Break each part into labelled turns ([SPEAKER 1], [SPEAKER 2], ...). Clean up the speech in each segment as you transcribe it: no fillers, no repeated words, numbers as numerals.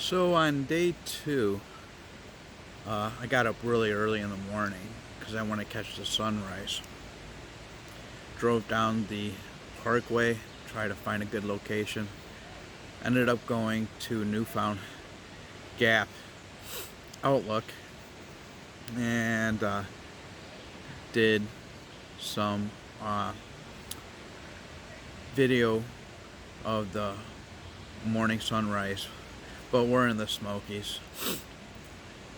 [SPEAKER 1] So on day two, I got up really early in the morning because I want to catch the sunrise. Drove down the parkway, tried to find a good location. Ended up going to Newfound Gap Outlook and did some video of the morning sunrise. But we're in the Smokies.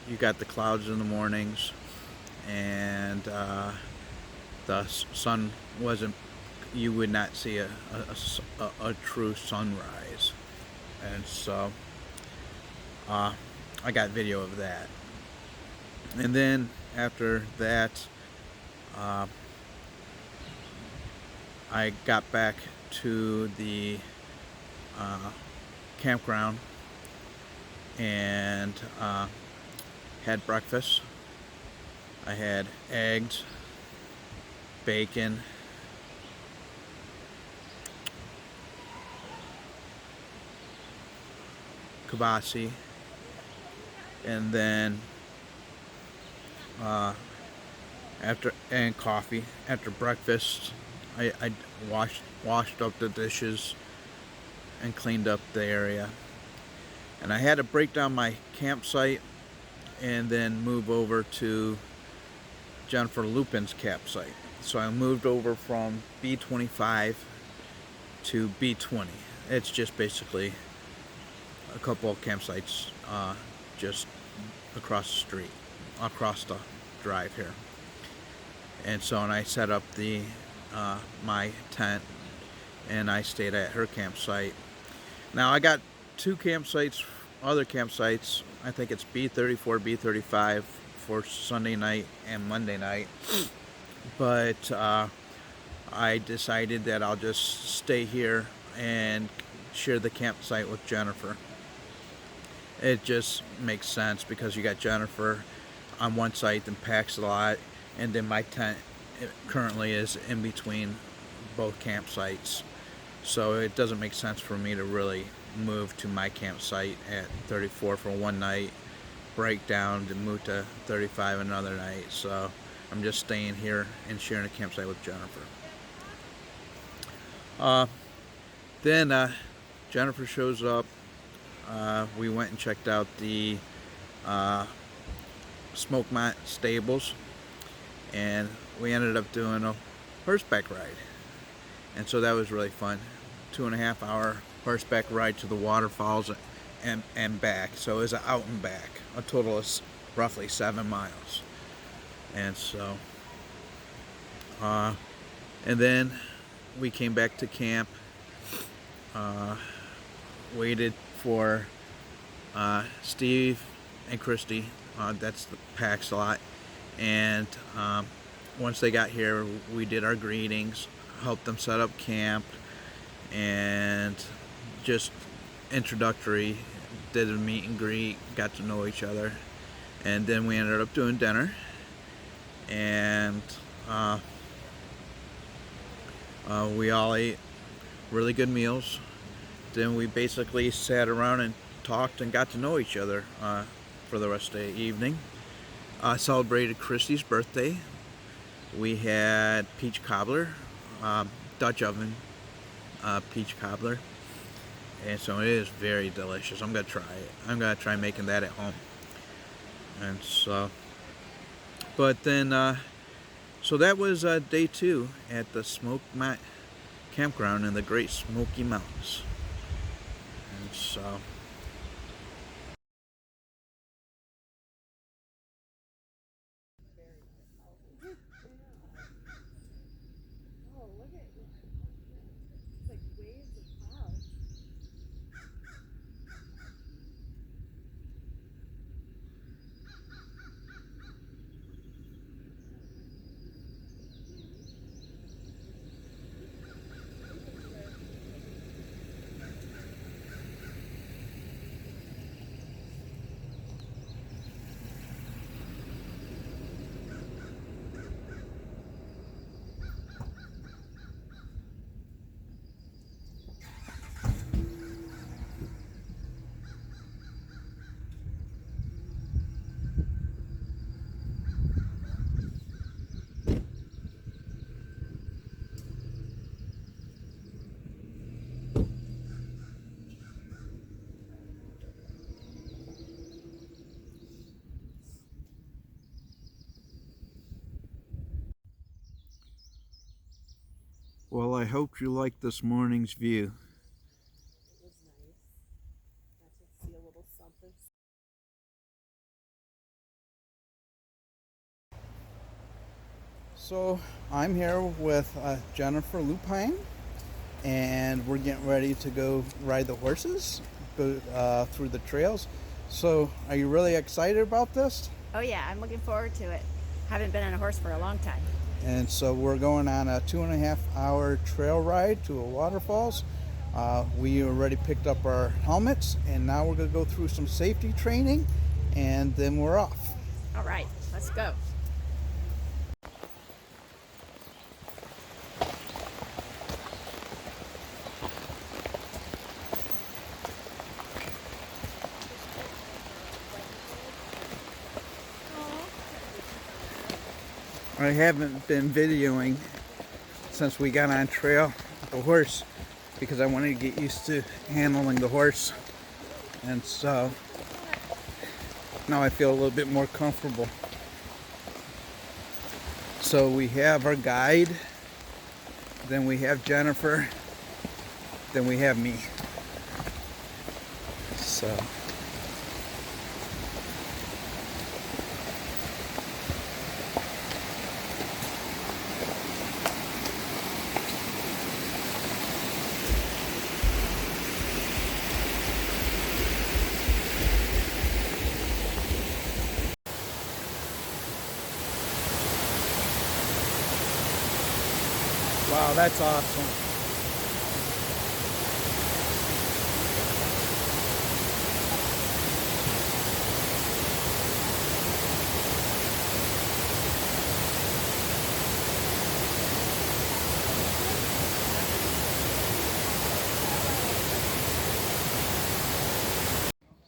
[SPEAKER 1] You got the clouds in the mornings, and the sun wasn't. You would not see a true sunrise, and so I got video of that. And then after that, uh, I got back to the campground and had breakfast. I had eggs, bacon, kibasi, and then and coffee. After breakfast, I washed up the dishes and cleaned up the area. And I had to break down my campsite and then move over to Jennifer Lupin's campsite. So I moved over from B25 to B20. It's just basically a couple of campsites just across the street, across the drive here. And so I set up my tent and I stayed at her campsite. Now I got two campsites, other campsites. I think it's B34, B35 for Sunday night and Monday night. But I decided that I'll just stay here and share the campsite with Jennifer. It just makes sense because you got Jennifer on one site, then packs a lot, and then my tent currently is in between both campsites. So it doesn't make sense for me to really move to my campsite at 34 for one night, break down to move to 35 another night. So I'm just staying here and sharing a campsite with Jennifer. Then Jennifer shows up. We went and checked out the Smokemont stables, and we ended up doing a horseback ride. And so that was really fun. 2.5 hour horseback ride to the waterfalls and back. So it was an out and back, a total of roughly 7 miles. And so, and then we came back to camp, waited for Steve and Christy. That's the Pax lot. And once they got here, we did our greetings, helped them set up camp, and just introductory, did a meet and greet, got to know each other. And then we ended up doing dinner, and we all ate really good meals. Then we basically sat around and talked and got to know each other for the rest of the evening. Celebrated Christy's birthday. We had peach cobbler, Dutch oven peach cobbler, and so it is very delicious. I'm gonna try it. I'm gonna try making that at home. And so, but then, so that was day two at the Smokemont campground in the Great Smoky Mountains. And so. Well, I hope you like this morning's view.
[SPEAKER 2] It was nice. Got to see a little something.
[SPEAKER 1] So I'm here with Jennifer Lupine, and we're getting ready to go ride the horses, go through the trails. So are you really excited about this?
[SPEAKER 3] Oh yeah, I'm looking forward to it. Haven't been on a horse for a long time.
[SPEAKER 1] And so we're going on a 2.5 hour trail ride to a waterfalls. We already picked up our helmets, and now we're going to go through some safety training, and then we're off.
[SPEAKER 3] All right, let's go.
[SPEAKER 1] I haven't been videoing since we got on trail with the horse because I wanted to get used to handling the horse, and so now I feel a little bit more comfortable. So we have our guide, then we have Jennifer, then we have me. So wow, that's awesome.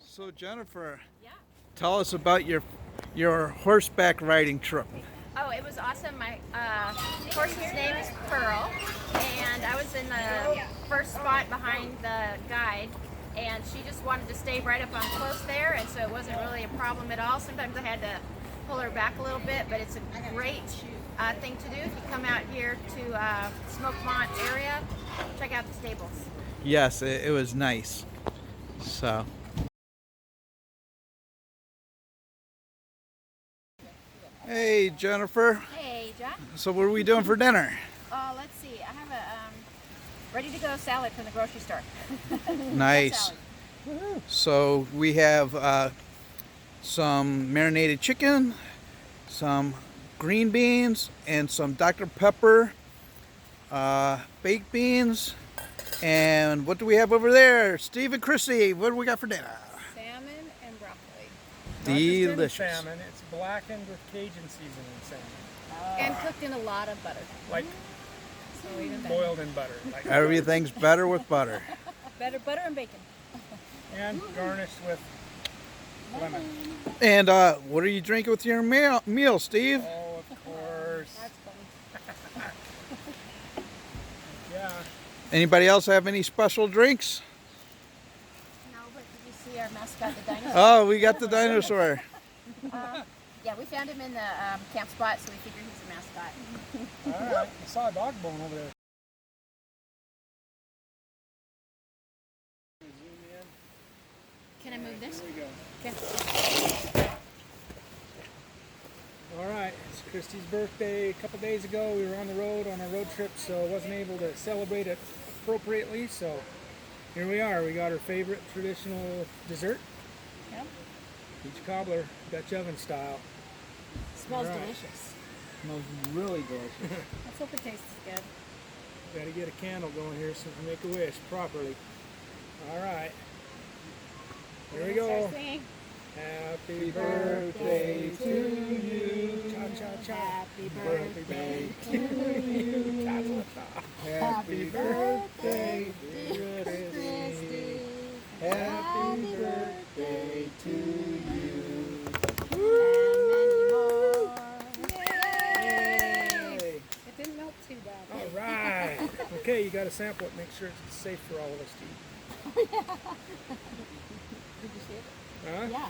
[SPEAKER 1] So Jennifer,
[SPEAKER 3] Yeah.
[SPEAKER 1] tell us about your horseback riding trip.
[SPEAKER 3] Oh, it was awesome. My horse's name is Pearl, and I was in the first spot behind the guide, and she just wanted to stay right up on close there, and so it wasn't really a problem at all. Sometimes I had to pull her back a little bit, but it's a great thing to do if you come out here to Smokemont area. Check out the stables.
[SPEAKER 1] Yes, it was nice. So hey Jennifer,
[SPEAKER 3] Hey, Jack.
[SPEAKER 1] so what are we doing for dinner?
[SPEAKER 3] Let's see. I have a ready-to-go salad from the grocery store.
[SPEAKER 1] Nice.
[SPEAKER 3] Salad.
[SPEAKER 1] So we have some marinated chicken, some green beans, and some Dr. Pepper baked beans. And what do we have over there? Steve and Chrissy, what do we got for dinner?
[SPEAKER 2] Salmon and broccoli.
[SPEAKER 4] Not just any
[SPEAKER 1] Delicious.
[SPEAKER 4] salmon, it's blackened with Cajun seasoning salmon.
[SPEAKER 2] And cooked in a lot of butter.
[SPEAKER 4] Like
[SPEAKER 2] So even better.
[SPEAKER 4] boiled in butter. Like,
[SPEAKER 1] Everything's better with butter.
[SPEAKER 2] Better butter and bacon.
[SPEAKER 4] and garnished with lemon.
[SPEAKER 1] And what are you drinking with your meal, Steve?
[SPEAKER 4] Oh, of course.
[SPEAKER 2] That's funny.
[SPEAKER 4] Yeah.
[SPEAKER 1] Anybody else have any special drinks?
[SPEAKER 3] No, but did you see our mascot, the dinosaur?
[SPEAKER 1] Oh, we got the dinosaur.
[SPEAKER 3] Yeah, we found him in the camp spot, so we figured he's a mascot.
[SPEAKER 4] All right. I saw a dog bone over there. Zoom in.
[SPEAKER 3] Can I move this?
[SPEAKER 4] There we go.
[SPEAKER 3] Okay.
[SPEAKER 4] All right. It's Christy's birthday. A couple days ago, we were on the road on a road trip, so wasn't able to celebrate it appropriately. So here we are. We got her favorite traditional dessert,
[SPEAKER 2] Yep.
[SPEAKER 4] peach cobbler, Dutch oven style.
[SPEAKER 3] Smells
[SPEAKER 4] Right.
[SPEAKER 3] delicious.
[SPEAKER 1] Smells really delicious.
[SPEAKER 2] Let's hope it tastes good.
[SPEAKER 4] Got to get a candle going here so we can make a wish properly. All right. Here we go.
[SPEAKER 2] Start singing.
[SPEAKER 4] Happy birthday to you. Cha cha cha.
[SPEAKER 2] Happy
[SPEAKER 4] Birthday
[SPEAKER 2] birthday.
[SPEAKER 4] to you. Cha cha cha. Happy birthday, dear Christy. Happy birthday to you. Yay.
[SPEAKER 2] It didn't melt too bad.
[SPEAKER 4] All right. Okay, you got to sample it. Make sure it's safe for all of us to eat.
[SPEAKER 2] Did you see it?
[SPEAKER 4] Huh?
[SPEAKER 2] Yeah.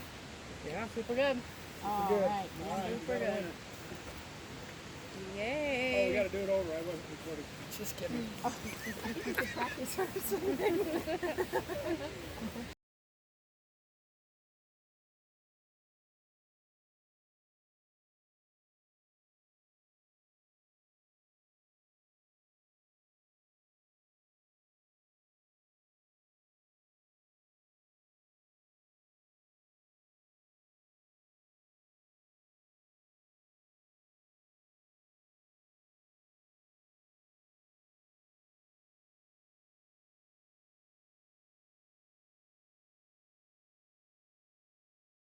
[SPEAKER 4] Yeah.
[SPEAKER 2] Super good. All
[SPEAKER 4] good.
[SPEAKER 2] right.
[SPEAKER 4] All right,
[SPEAKER 2] Super
[SPEAKER 4] you got
[SPEAKER 2] good.
[SPEAKER 4] it. Oh, we
[SPEAKER 3] Yay.
[SPEAKER 4] gotta do it over. I wasn't recording. Just kidding.